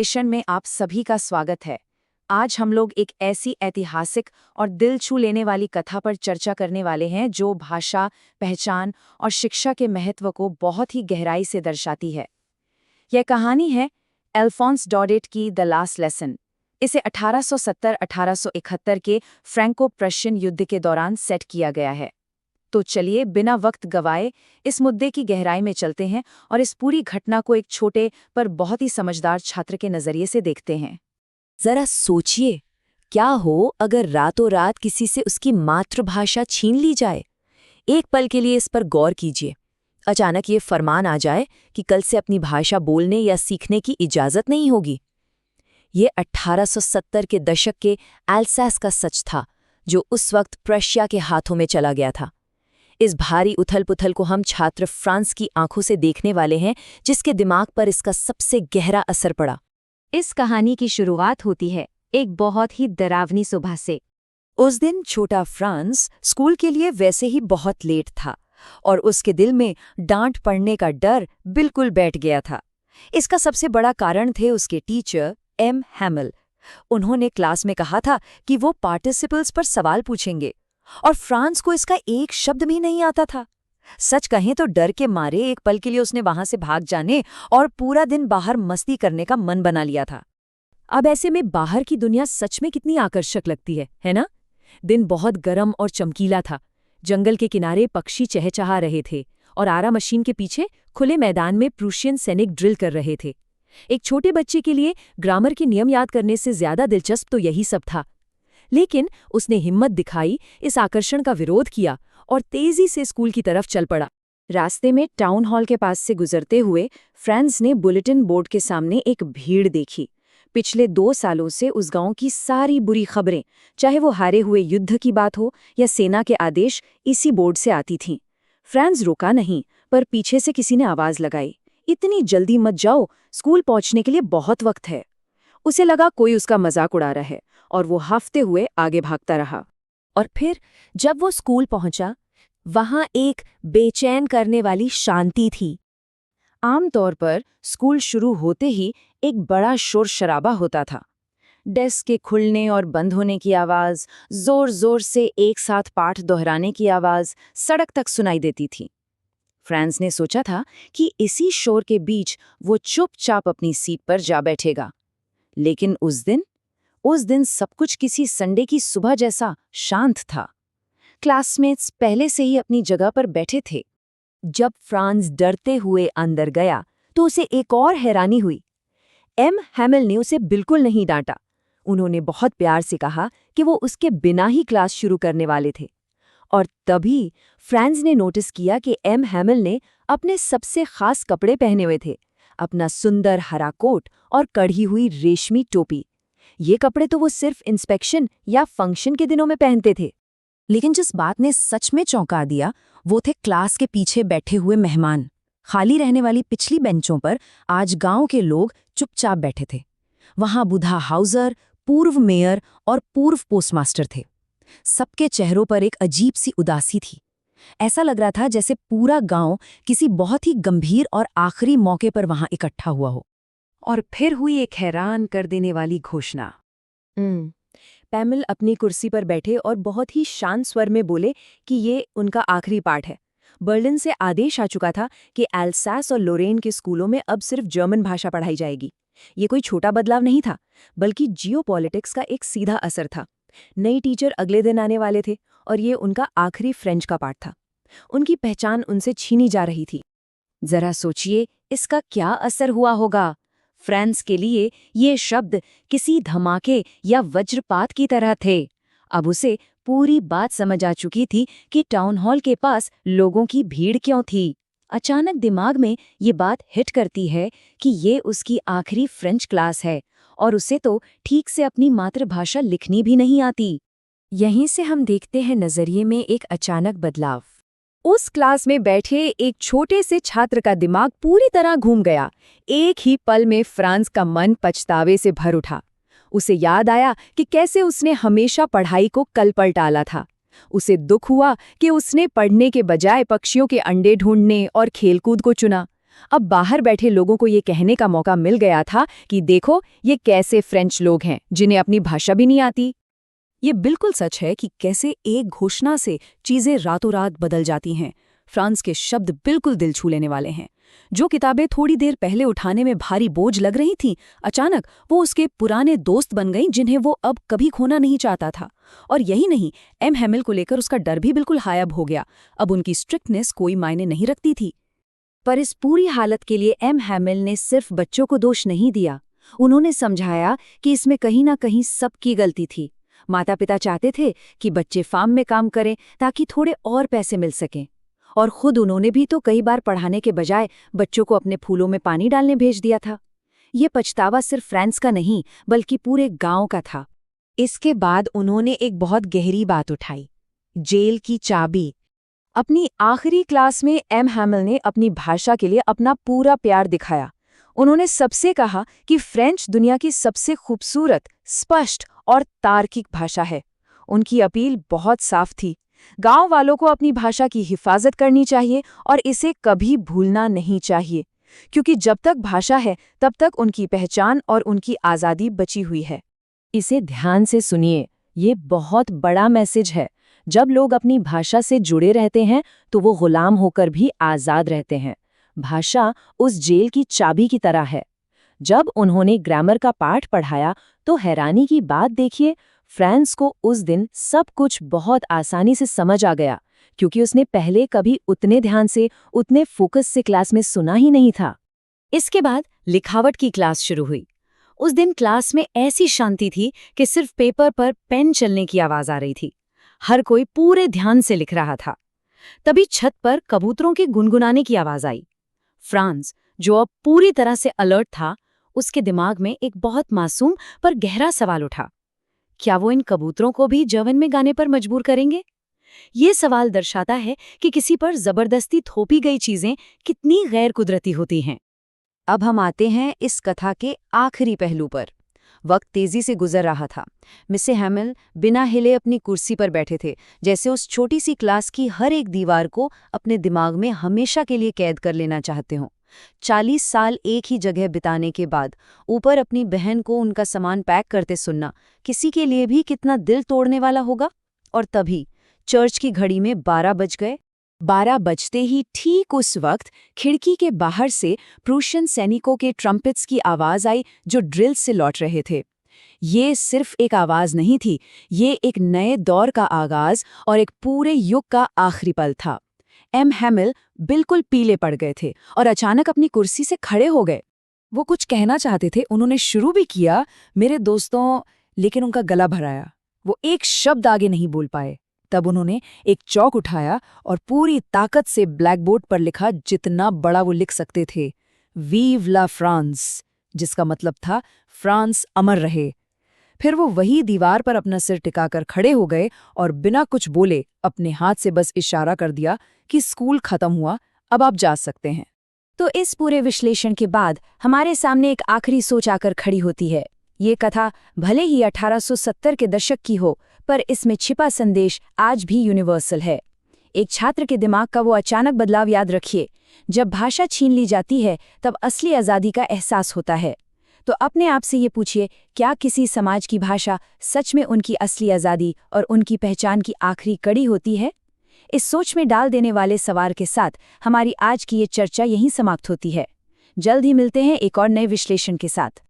Session में आप सभी का स्वागत है। आज हम लोग एक ऐसी ऐतिहासिक और दिल छू लेने वाली कथा पर चर्चा करने वाले हैं जो भाषा, पहचान और शिक्षा के महत्व को बहुत ही गहराई से दर्शाती है। यह कहानी है अल्फोंस डॉडेट की द लास्ट लेसन। इसे 1870-1871 के फ्रैंको-प्रशियन युद्ध के दौरान सेट किया गया है। तो चलिए बिना वक्त गवाए इस मुद्दे की गहराई में चलते हैं और इस पूरी घटना को एक छोटे पर बहुत ही समझदार छात्र के नजरिए से देखते हैं। जरा सोचिए, क्या हो अगर रातों रात किसी से उसकी मातृभाषा छीन ली जाए। एक पल के लिए इस पर गौर कीजिए। अचानक ये फरमान आ जाए कि कल से अपनी भाषा बोलने या सीखने की इजाजत नहीं होगी। ये 1870 के दशक के एल्सास का सच था, जो उस वक्त प्रशिया के हाथों में चला गया था। इस भारी उथल-पुथल को हम छात्र फ्रांस की आंखों से देखने वाले हैं, जिसके दिमाग पर इसका सबसे गहरा असर पड़ा। इस कहानी की शुरुआत होती है एक बहुत ही डरावनी सुबह से। उस दिन छोटा फ्रांस स्कूल के लिए वैसे ही बहुत लेट था और उसके दिल में डांट पड़ने का डर बिल्कुल बैठ गया था। इसका सबसे बड़ा कारण थे उसके टीचर एम हैमिल। उन्होंने क्लास में कहा था कि वो पार्टिसिपल्स पर सवाल पूछेंगे और फ्रांस को इसका एक शब्द भी नहीं आता था। सच कहें तो डर के मारे एक पल के लिए उसने वहां से भाग जाने और पूरा दिन बाहर मस्ती करने का मन बना लिया था। अब ऐसे में बाहर की दुनिया सच में कितनी आकर्षक लगती है ना? दिन बहुत गर्म और चमकीला था। जंगल के किनारे पक्षी चहचहा रहे थे और आरा मशीन के पीछे खुले मैदान में प्रूशियन सैनिक ड्रिल कर रहे थे। एक छोटे बच्चे के लिए ग्रामर के नियम याद करने से ज्यादा दिलचस्प तो यही सब था। लेकिन उसने हिम्मत दिखाई, इस आकर्षण का विरोध किया और तेजी से स्कूल की तरफ चल पड़ा। रास्ते में टाउन हॉल के पास से गुजरते हुए फ्रांस ने बुलेटिन बोर्ड के सामने एक भीड़ देखी। पिछले 2 सालों से उस गांव की सारी बुरी खबरें, चाहे वो हारे हुए युद्ध की बात हो या सेना के आदेश, इसी बोर्ड से आती थीं। फ्रांस रुका नहीं, पर पीछे से किसी ने आवाज लगाई, इतनी जल्दी मत जाओ, स्कूल पहुंचने के लिए बहुत वक्त है। उसे लगा कोई उसका मजाक उड़ा रहा है और वो हाफते हुए आगे भागता रहा। और फिर जब वो स्कूल पहुंचा, वहां एक बेचैन करने वाली शांति थी। आमतौर पर स्कूल शुरू होते ही एक बड़ा शोर शराबा होता था। डेस्क के खुलने और बंद होने की आवाज, जोर जोर से एक साथ पाठ दोहराने की आवाज सड़क तक सुनाई देती थी। फ्रांस ने सोचा था कि इसी शोर के बीच वो चुपचाप अपनी सीट पर जा बैठेगा। लेकिन उस दिन सब कुछ किसी संडे की सुबह जैसा शांत था। क्लासमेट्स पहले से ही अपनी जगह पर बैठे थे। जब फ्रांस डरते हुए अंदर गया तो उसे एक और हैरानी हुई। एम हैमिल ने उसे बिल्कुल नहीं डांटा। उन्होंने बहुत प्यार से कहा कि वो उसके बिना ही क्लास शुरू करने वाले थे। और तभी फ्रांस ने नोटिस किया कि एम हैमिल ने अपने सबसे खास कपड़े पहने हुए थे, अपना सुंदर हरा कोट और कढ़ी हुई रेशमी टोपी। ये कपड़े तो वो सिर्फ इंस्पेक्शन या फंक्शन के दिनों में पहनते थे। लेकिन जिस बात ने सच में चौंका दिया, वो थे क्लास के पीछे बैठे हुए मेहमान। खाली रहने वाली पिछली बेंचों पर आज गांव के लोग चुपचाप बैठे थे। वहां बुधा हाउजर, पूर्व मेयर और पूर्व पोस्टमास्टर थे। सबके चेहरों पर एक अजीब सी उदासी थी। ऐसा लग रहा था जैसे पूरा गांव किसी बहुत ही गंभीर और आखिरी मौके पर वहां इकट्ठा हुआ हो। और फिर हुई एक हैरान कर देने वाली घोषणा। पैमिल अपनी कुर्सी पर बैठे और बहुत ही शांत स्वर में बोले कि ये उनका आखिरी पाठ है। बर्लिन से आदेश आ चुका था कि एल्सास और लोरेन के स्कूलों में अब सिर्फ जर्मन भाषा पढ़ाई जाएगी। ये कोई छोटा बदलाव नहीं था, बल्कि जियोपॉलिटिक्स का एक सीधा असर था। नई टीचर अगले दिन आने वाले थे और ये उनका आखिरी फ्रेंच का पाठ था। उनकी पहचान उनसे छीनी जा रही थी। जरा सोचिए इसका क्या असर हुआ होगा। फ्रांस के लिए ये शब्द किसी धमाके या वज्रपात की तरह थे। अब उसे पूरी बात समझ आ चुकी थी कि टाउन हॉल के पास लोगों की भीड़ क्यों थी। अचानक दिमाग में ये बात हिट करती है कि ये उसकी आखिरी फ्रेंच क्लास है और उसे तो ठीक से अपनी मातृभाषा लिखनी भी नहीं आती। यहीं से हम देखते हैं नजरिए में एक अचानक बदलाव। उस क्लास में बैठे एक छोटे से छात्र का दिमाग पूरी तरह घूम गया। एक ही पल में फ्रांस का मन पछतावे से भर उठा। उसे याद आया कि कैसे उसने हमेशा पढ़ाई को कल पर टाला था। उसे दुख हुआ कि उसने पढ़ने के बजाय पक्षियों के अंडे ढूंढने और खेलकूद को चुना। अब बाहर बैठे लोगों को ये कहने का मौका मिल गया था कि देखो ये कैसे फ्रेंच लोग हैं जिन्हें अपनी भाषा भी नहीं आती। ये बिल्कुल सच है कि कैसे एक घोषणा से चीजें रातों रात बदल जाती हैं। फ्रांस के शब्द बिल्कुल दिल छू लेने वाले हैं। जो किताबें थोड़ी देर पहले उठाने में भारी बोझ लग रही थीं, अचानक वो उसके पुराने दोस्त बन गईं जिन्हें वो अब कभी खोना नहीं चाहता था। और यही नहीं, एम हैमिल को लेकर उसका डर भी बिल्कुल गायब हो गया। अब उनकी स्ट्रिक्टनेस कोई मायने नहीं रखती थी। पर इस पूरी हालत के लिए एम हैमिल ने सिर्फ बच्चों को दोष नहीं दिया। उन्होंने समझाया कि इसमें कहीं ना कहीं सबकी गलती थी। माता पिता चाहते थे कि बच्चे फार्म में काम करें ताकि थोड़े और पैसे मिल सकें, और खुद उन्होंने भी तो कई बार पढ़ाने के बजाय बच्चों को अपने फूलों में पानी डालने भेज दिया था। ये पछतावा सिर्फ फ्रांस का नहीं बल्कि पूरे गांव का था। इसके बाद उन्होंने एक बहुत गहरी बात उठाई, जेल की चाबी। अपनी आखिरी क्लास में एम हैमिल ने अपनी भाषा के लिए अपना पूरा प्यार दिखाया। उन्होंने सबसे कहा कि फ्रेंच दुनिया की सबसे खूबसूरत, स्पष्ट और तार्किक भाषा है। उनकी अपील बहुत साफ थी, गांव वालों को अपनी भाषा की हिफाजत करनी चाहिए और इसे कभी भूलना नहीं चाहिए, क्योंकि जब तक भाषा है तब तक उनकी पहचान और उनकी आज़ादी बची हुई है। इसे ध्यान से सुनिए, ये बहुत बड़ा मैसेज है। जब लोग अपनी भाषा से जुड़े रहते हैं तो वो गुलाम होकर भी आज़ाद रहते हैं। भाषा उस जेल की चाबी की तरह है। जब उन्होंने ग्रामर का पाठ पढ़ाया तो हैरानी की बात देखिए, फ्रांस को उस दिन सब कुछ बहुत आसानी से समझ आ गया, क्योंकि उसने पहले कभी उतने ध्यान से, उतने फोकस से क्लास में सुना ही नहीं था। इसके बाद लिखावट की क्लास शुरू हुई। उस दिन क्लास में ऐसी शांति थी कि सिर्फ पेपर पर पेन चलने की आवाज आ रही थी। हर कोई पूरे ध्यान से लिख रहा था। तभी छत पर कबूतरों के गुनगुनाने की आवाज आई। फ्रांस, जो अब पूरी तरह से अलर्ट था, उसके दिमाग में एक बहुत मासूम पर गहरा सवाल उठा। क्या वो इन कबूतरों को भी जर्मन में गाने पर मजबूर करेंगे? ये सवाल दर्शाता है कि किसी पर जबरदस्ती थोपी गई चीजें कितनी गैर कुदरती होती हैं। अब हम आते हैं इस कथा के आखिरी पहलू पर। वक्त तेजी से गुजर रहा था। मिसेस हैमिल बिना हिले अपनी कुर्सी पर बैठे थे, जैसे उस छोटी सी क्लास की हर एक दीवार को अपने दिमाग में हमेशा के लिए कैद कर लेना चाहते हों। 40 साल एक ही जगह बिताने के बाद ऊपर अपनी बहन को उनका सामान पैक करते सुनना किसी के लिए भी कितना दिल तोड़ने वाला होगा। और तभी चर्च की घड़ी में 12 बज गए। 12 बजते ही ठीक उस वक्त खिड़की के बाहर से प्रूशियन सैनिकों के ट्रम्पेट्स की आवाज आई, जो ड्रिल से लौट रहे थे। ये सिर्फ एक आवाज नहीं थी, ये एक नए दौर का आगाज और एक पूरे युग का आखिरी पल था। एम हैमिल बिल्कुल पीले पड़ गए थे और अचानक अपनी कुर्सी से खड़े हो गए। वो कुछ कहना चाहते थे, उन्होंने शुरू भी किया, मेरे दोस्तों, लेकिन उनका गला भर आया। वो एक शब्द आगे नहीं बोल पाए। तब उन्होंने एक चौक उठाया और पूरी ताकत से ब्लैकबोर्ड पर लिखा, जितना बड़ा वो लिख सकते थे, वीव ला फ्रांस, जिसका मतलब था फ्रांस अमर रहे। फिर वो वही दीवार पर अपना सिर टिकाकर खड़े हो गए और बिना कुछ बोले अपने हाथ से बस इशारा कर दिया कि स्कूल खत्म हुआ, अब आप जा सकते हैं। तो इस पूरे विश्लेषण के बाद हमारे सामने एक आखिरी सोच आकर खड़ी होती है। ये कथा भले ही 1870 के दशक की हो, पर इसमें छिपा संदेश आज भी यूनिवर्सल है। एक छात्र के दिमाग का वो अचानक बदलाव याद रखिए। जब भाषा छीन ली जाती है तब असली आज़ादी का एहसास होता है। तो अपने आप से ये पूछिए, क्या किसी समाज की भाषा सच में उनकी असली आज़ादी और उनकी पहचान की आखिरी कड़ी होती है? इस सोच में डाल देने वाले सवाल के साथ हमारी आज की ये चर्चा यहीं समाप्त होती है। जल्द ही मिलते हैं एक और नए विश्लेषण के साथ।